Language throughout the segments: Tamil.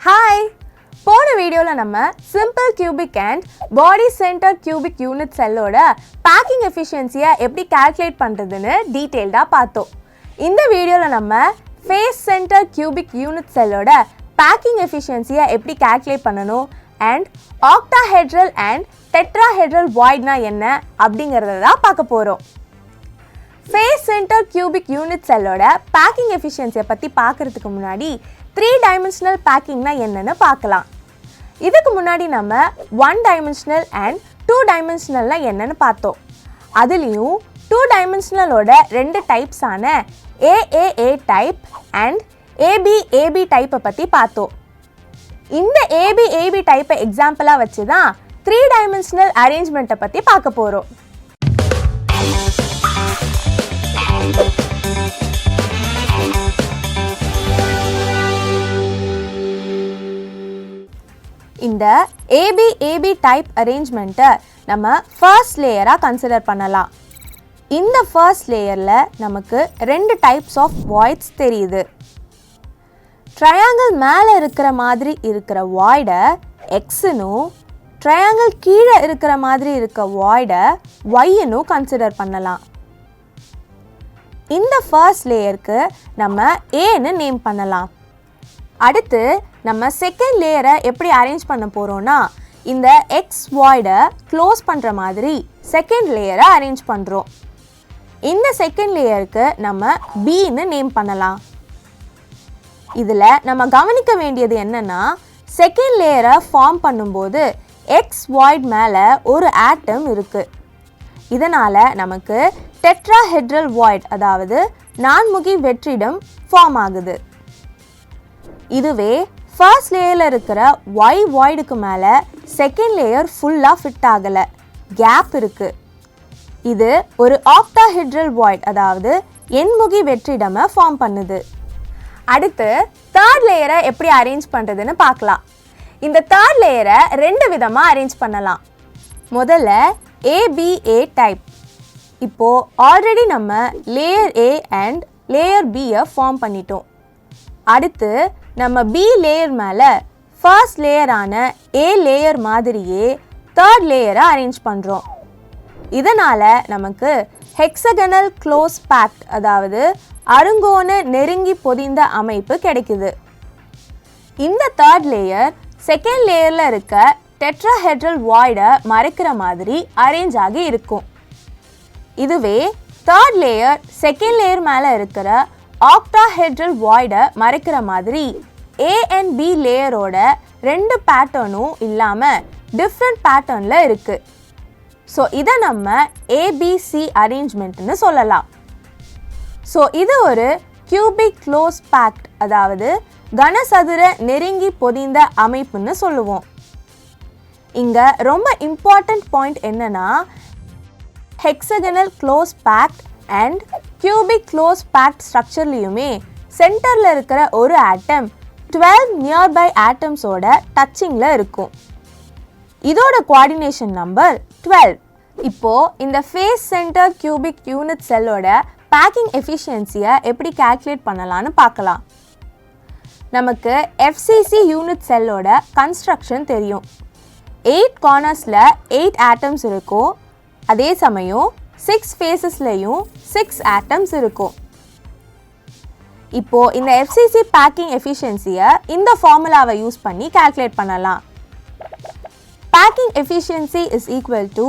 Hi! போன வீடியோல நம்ம simple cubic and body center cubic unit cellோட packing efficiency எப்படி calculate பண்றதுன்னு டீடைல்டா பார்த்தோம். இந்த வீடியோல நம்ம face center cubic unit cellோட packing efficiency எப்படி calculate பண்ணனும் and octahedral and tetrahedral voidனா என்ன அப்படிங்கறத தான் பார்க்க போறோம். Face center cubic unit cellோட packing efficiency பத்தி பார்க்கிறதுக்கு முன்னாடி 3-dimensional packing னா என்னன்னு பார்க்கலாம். இதுக்கு முன்னாடி நம்ம 1-dimensional and 2-dimensional னா என்னன்னு பார்த்தோம். அதுலயும் 2-dimensional ஓட ரெண்டு டைப்ஸ் ஆன AAA type and ABAB type பத்தி பார்த்தோம். இந்த ABAB type எக்ஸாம்பிளா வச்சு தான் 3-dimensional arrangement பத்தி பார்க்க போறோம். இந்த ABAB type arrangement நம்ம first layer கன்சிடர் பண்ணலாம். இந்த first layerல நமக்கு ரெண்டு types of voids தெரியுது. triangle மேல இருக்கிற மாதிரி இருக்கிற void xனும் triangle கீழே இருக்கிற மாதிரி இருக்க void yனும் கன்சிடர் பண்ணலாம். இந்த first layerக்கு நம்ம Aன்னு நேம் பண்ணலாம். அடுத்து நம்ம செகண்ட் லேயரை எப்படி அரேஞ்ச் பண்ண போறோம்னா இந்த x void க்ளோஸ் பண்ற மாதிரி செகண்ட் லேயரை அரேஞ்ச் பண்றோம். இந்த செகண்ட் லேயருக்கு நம்ம B ன்னு நேம் பண்ணலாம். இதுல நம்ம கவனிக்க வேண்டியது என்னன்னா செகண்ட் லேயரை ஃபார்ம் பண்ணும்போது x void மேல ஒரு ஆட்டம் இருக்கு. இதனால நமக்கு டெட்ராஹெட்ரல் void அதாவது நான்முகி வெற்றிடம் ஃபார்ம் ஆகுது. இதுவே ஃபர்ஸ்ட் லேயர்ல இருக்கிற y voidக்கு மேல செகண்ட் லேயர் ஃபுல்லா ஃபிட் ஆகல, கேப் இருக்கு. இது ஒரு ஆக்டாஹெட்ரல் void அதாவது எண்முகி வெற்றிடம ஃபார்ம் பண்ணுது. அடுத்து தேர்ட் லேயரை எப்படி அரேஞ்ச் பண்றதுன்னு பார்க்கலாம். இந்த தேர்ட் லேயரை ரெண்டு விதமா அரேஞ்ச் பண்ணலாம். முதல்ல ABA டைப். இப்போ ஆல்ரெடி நம்ம layer A and layer B form பண்ணிட்டோம். அடுத்து நம்ம B லேயர் மேல ஃபர்ஸ்ட் லேயரான A லேயர் மாதிரியே தேர்ட் லேயரை அரேஞ்ச் பண்றோம். இதனால நமக்கு ஹெக்ஸகனல் க்ளோஸ் பேக்ட் அதாவது அருங்கோண நெருங்கி பொதிந்த அமைப்பு கிடைக்குது. இந்த தேர்ட் லேயர் செகண்ட் லேயர்ல இருக்க டெட்ராஹெட்ரல் void மறைக்கிற மாதிரி அரேஞ்ச் ஆகி இருக்கும். இதுவே தேர்ட் லேயர் செகண்ட் லேயர் மேல இருக்கிற ஆக்டாஹெட்ரல் void மறைக்கிற மாதிரி A and B லேயரோட ரெண்டு பேட்டர்னும் இல்லாம டிஃப்ரெண்ட் பேட்டர்ன்ல இருக்கு. ஸோ இதை நம்ம ABC அரேஞ்ச்மெண்ட்னு சொல்லலாம். ஸோ இது ஒரு கியூபிக் க்ளோஸ் பேக்ட் அதாவது கனசதுர நெருங்கி பொதிந்த அமைப்புன்னு சொல்லுவோம். இங்க ரொம்ப இம்பார்ட்டன்ட் பாயிண்ட் என்னன்னா hexagonal close packed and cubic close packed ஸ்ட்ரக்சர்லையுமே சென்டர்ல இருக்கிற ஒரு ஆட்டம் 12 நியர்பை ஆட்டம்ஸோட டச்சிங்ல இருக்கும். இதோட கோஆர்டினேஷன் நம்பர் 12. இப்போ இந்த ஃபேஸ் சென்டர் கியூபிக் யூனிட் செல்லோட பேக்கிங் எஃபிஷியன்சியை எப்படி கால்குலேட் பண்ணலாம்னு பார்க்கலாம். நமக்கு FCC யூனிட் செல்லோட கன்ஸ்ட்ரக்ஷன் தெரியும். 8 கார்னர்ஸ்ல 8 ஆட்டம்ஸ் இருக்கும். அதே சமயம் 6 ஃபேஸஸ்லயும் 6 ஆட்டம்ஸ் இருக்கும். இப்போ இந்த FCC பேக்கிங் எஃபிஷியன்சியை இந்த ஃபார்முலாவை யூஸ் பண்ணி கால்குலேட் பண்ணலாம். Packing efficiency is equal to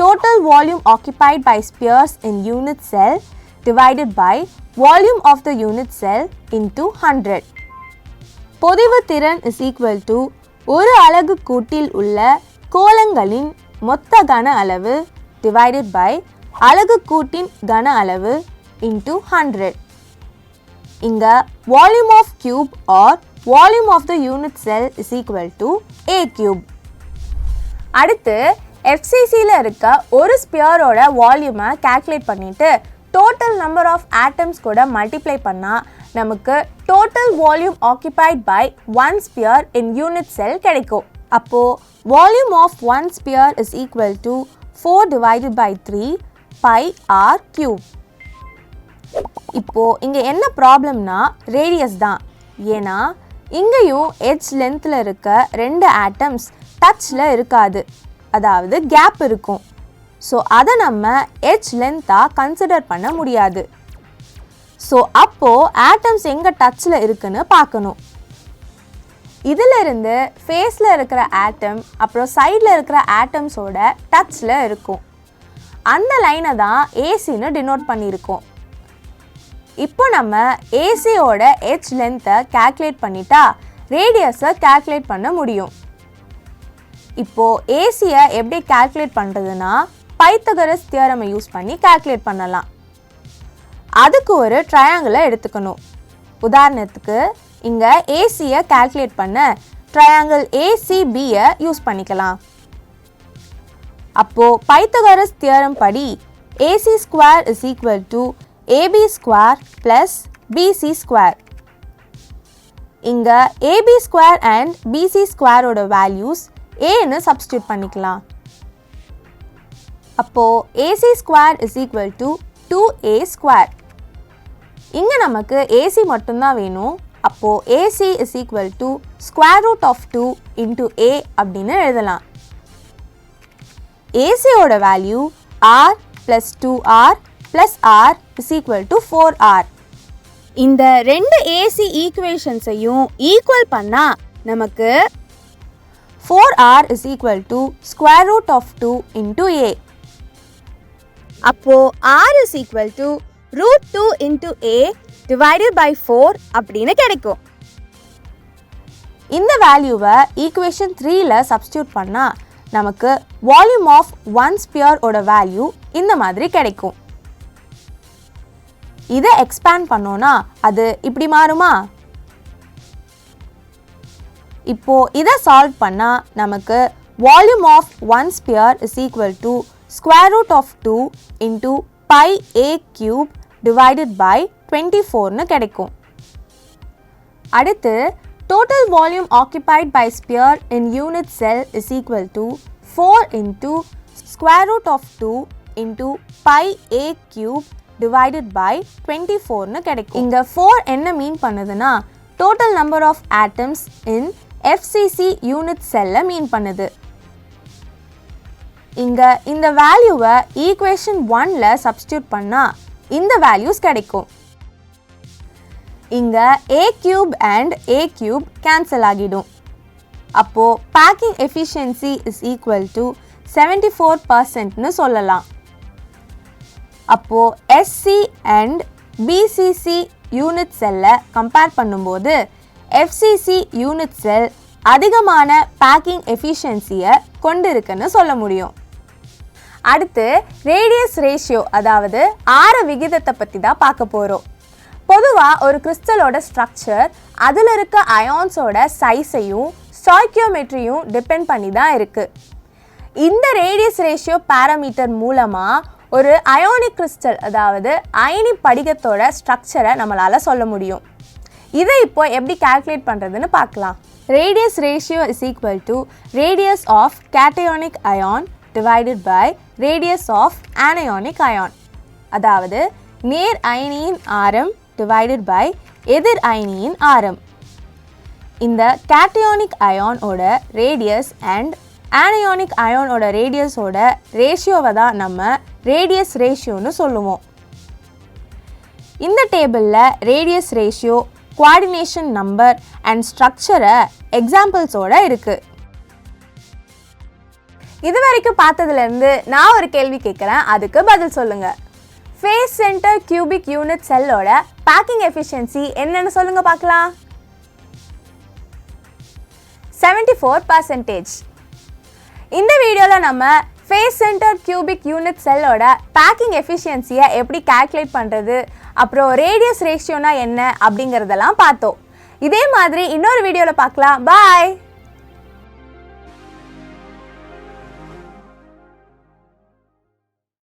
total volume occupied by spheres in unit cell divided by volume of the unit cell into 100. பொதிவு திறன் is equal to ஒரு அலகு கூட்டில் உள்ள கோளங்களின் மொத்த கன அளவு divided by அலகு கூட்டின் கன அளவு into 100. இங்க volume of cube or volume of the unit cell is equal to A cube. அடுத்து FCCல இருக்க ஒரு ஸ்பியரோட வால்யூமை கால்குலேட் பண்ணிட்டு டோட்டல் நம்பர் ஆஃப் ஆட்டம்ஸ் கூட மல்டிப்ளை பண்ணா நமக்கு total volume occupied by one sphere in unit cell கிடைக்கும். அப்போ volume of one sphere is equal to 4 divided by 3 pi r cube. இப்போ இங்க என்ன ப்ராப்ளம்னா ரேடியஸ் தான். ஏன்னா இங்கேயும் எட்ஜ் லென்த்தில் இருக்க 2 ஆட்டம்ஸ் டச்சில் இருக்காது, அதாவது கேப் இருக்கும். ஸோ அதை நம்ம எட்ஜ் லென்த்தாக கன்சிடர் பண்ண முடியாது. ஸோ அப்போது ஆட்டம்ஸ் எங்கே டச்சில் இருக்குன்னு பார்க்கணும். இதிலிருந்து ஃபேஸில் இருக்கிற ஆட்டம் அப்புறம் சைடில் இருக்கிற ஆட்டம்ஸோட டச்சில் இருக்கும். அந்த லைனை தான் ஏசின்னு டினோட் பண்ணியிருக்கோம். இப்போ நம்ம ஏசியோட எட்ஜ் லென்த்தை கால்குலேட் பண்ணிட்டா ரேடியஸை கால்குலேட் பண்ண முடியும். இப்போது ஏசியை எப்படி கால்குலேட் பண்ணுறதுன்னா பைத்தகரஸ் தியரமை யூஸ் பண்ணி கால்குலேட் பண்ணலாம். அதுக்கு ஒரு ட்ரையாங்கிளை எடுத்துக்கணும். உதாரணத்துக்கு இங்கே ஏசியை கால்குலேட் பண்ண ட்ரையாங்கிள் ஏசிபியை யூஸ் பண்ணிக்கலாம். அப்போது பைத்தகரஸ் தியரம் படி AC square is equal to AB square plus BC square. இங்கே ஏபி ஸ்கொயர் அண்ட் பிசி ஸ்கொயரோட வேல்யூஸ் ஏன்னு சப்ஸ்டியூட் பண்ணிக்கலாம். அப்போது AC square is equal to 2a ஸ்கொயர். இங்கே நமக்கு ஏசி மட்டும்தான் வேணும். அப்போது AC is equal to square root of 2 into a அப்படின்னு எழுதலாம். ஏசியோட value r plus 2r plus r is equal to 4r. இந்த 2 ஏசி ஈக்குவேஷன்ஸையும் ஈக்குவல் பண்ணால் நமக்கு 4r is equal to square root of 2 into a. அப்போது r is equal to root 2 into a divided by 4 அப்படின்னு கிடைக்கும். இந்த வேல்யூவை ஈக்குவேஷன் 3ல் சப்ஸ்டியூட் பண்ணால் நமக்கு வால்யூம் ஆஃப் ஒன் ஸ்பியரோட வேல்யூ இந்த மாதிரி கிடைக்கும். இதை எக்ஸ்பேண்ட் பண்ணோன்னா அது இப்படி மாறுமா? இப்போ இதை சால்வ் பண்ணால் நமக்கு volume of one sphere is equal to square root of 2 into pi a cube divided by 24ன்னு கிடைக்கும். அடுத்து total volume occupied by sphere in unit cell is equal to 4 into square root of 2 into pi a cube divided by 24ன்னு கிடைக்கும். இங்க 4 என்ன மீன் பண்ணுதுன்னா total number of atoms in FCC unit cell மீன் பண்ணுது. இங்க இந்த வேல்யூவை ஈக்குவேஷன் 1ல சப்ஸ்டியூட் பண்ணா இந்த வேல்யூஸ் கிடைக்கும். இங்க a cube and a cube cancel ஆகிடும். அப்போ packing efficiency is equal to 74%ன்னு சொல்லலாம். அப்போ SC and BCC யூனிட் செல்லை கம்பேர் பண்ணும்போது FCC யூனிட் செல் அதிகமான பேக்கிங் எஃபிஷியன்சியை கொண்டிருக்குன்னு சொல்ல முடியும். அடுத்து ரேடியஸ் ரேஷியோ, அதாவது ஆர விகிதத்தை பற்றி தான் பார்க்க போகிறோம். பொதுவாக ஒரு கிறிஸ்டலோட ஸ்ட்ரக்சர் அதில் இருக்க அயான்ஸோட சைஸையும் ஸ்டாய்கியோமெட்ரியும் டிபெண்ட் பண்ணி தான் இருக்குது. இந்த ரேடியஸ் ரேஷியோ பேராமீட்டர் மூலமாக ஒரு அயோனிக் கிறிஸ்டல், அதாவது அயனி படிகத்தோட ஸ்ட்ரக்சரை நம்மளால் சொல்ல முடியும். இதை இப்போ எப்படி கால்குலேட் பண்ணுறதுன்னு பார்க்கலாம். Radius ratio is equal to radius of cationic ion divided by radius of anionic ion, அதாவது நேர் அயனியின் ஆரம் டிவைடட் பை எதிர் அயனியின் ஆரம். இந்த கேட்டயோனிக் அயானோட ரேடியஸ் அண்ட் ஆனயோனிக் அயானோட ரேடியஸோட ரேஷியோவை தான் நம்ம ரேடியஸ் ரேஷியோன்னு சொல்லுவோம். இந்த டேபிளில் radius ratio, coordination number and ஸ்ட்ரக்சரை எக்ஸாம்பிள்ஸோட இருக்குது. இது வரைக்கும் பார்த்ததுலேருந்து நான் ஒரு கேள்வி கேட்குறேன், அதுக்கு பதில் சொல்லுங்கள். ஃபேஸ் சென்டர் கியூபிக் யூனிட் செல்லோட பேக்கிங் எஃபிஷியன்சி என்னன்னு சொல்லுங்கள் பார்க்கலாம். 74%. இந்த வீடியோவில் நம்ம ஃபேஸ் சென்டர் கியூபிக் யூனிட் செல்லோட பேக்கிங் எஃபிஷியன்சியை எப்படி கால்குலேட் பண்ணுறது, அப்புறம் ரேடியஸ் ரேஷியோனா என்ன அப்படிங்கிறதெல்லாம் பார்த்தோம். இதே மாதிரி இன்னொரு வீடியோவில் பார்க்கலாம். பாய்.